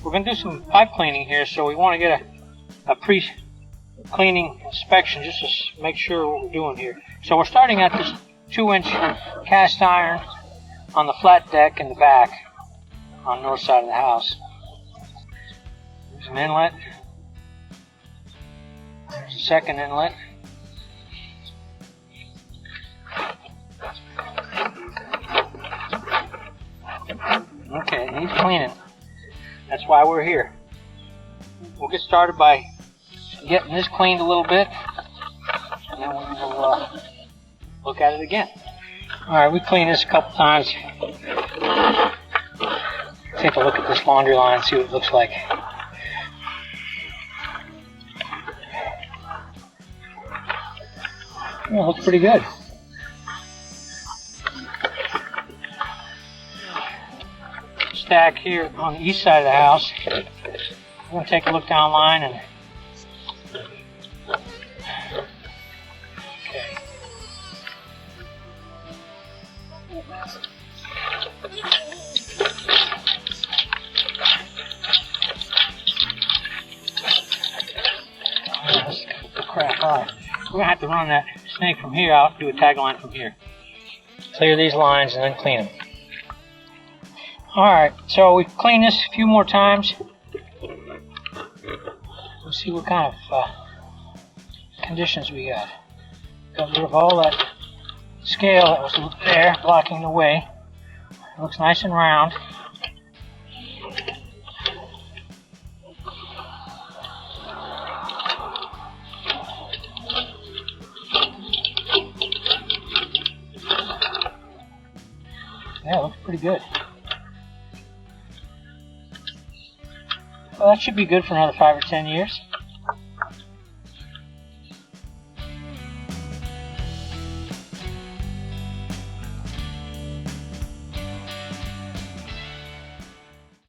we're going to do some pipe cleaning here, so we want to get a pre-cleaning inspection just to make sure what we're doing here. So we're starting at this 2-inch cast iron on the flat deck in the back on the north side of the house. There's an inlet. There's a second inlet. Okay, he's cleaning. That's why we're here. We'll get started by getting this cleaned a little bit, and then we'll look at it again. Alright, we cleaned this a couple times. Take a look at this laundry line and see what it looks like. Yeah, it looks pretty good. Stack here on the east side of the house. I'm going to take a look down line and okay. Let's cut the crap off. We're going to have to run that snake from here out, do a tag line from here. Clear these lines and then clean them. Alright, so we've cleaned this a few more times. We'll see what kind of conditions we got. Got rid of all that scale that was there blocking the way. It looks nice and round. Yeah, it looks pretty good. Well, that should be good for another 5 or 10 years.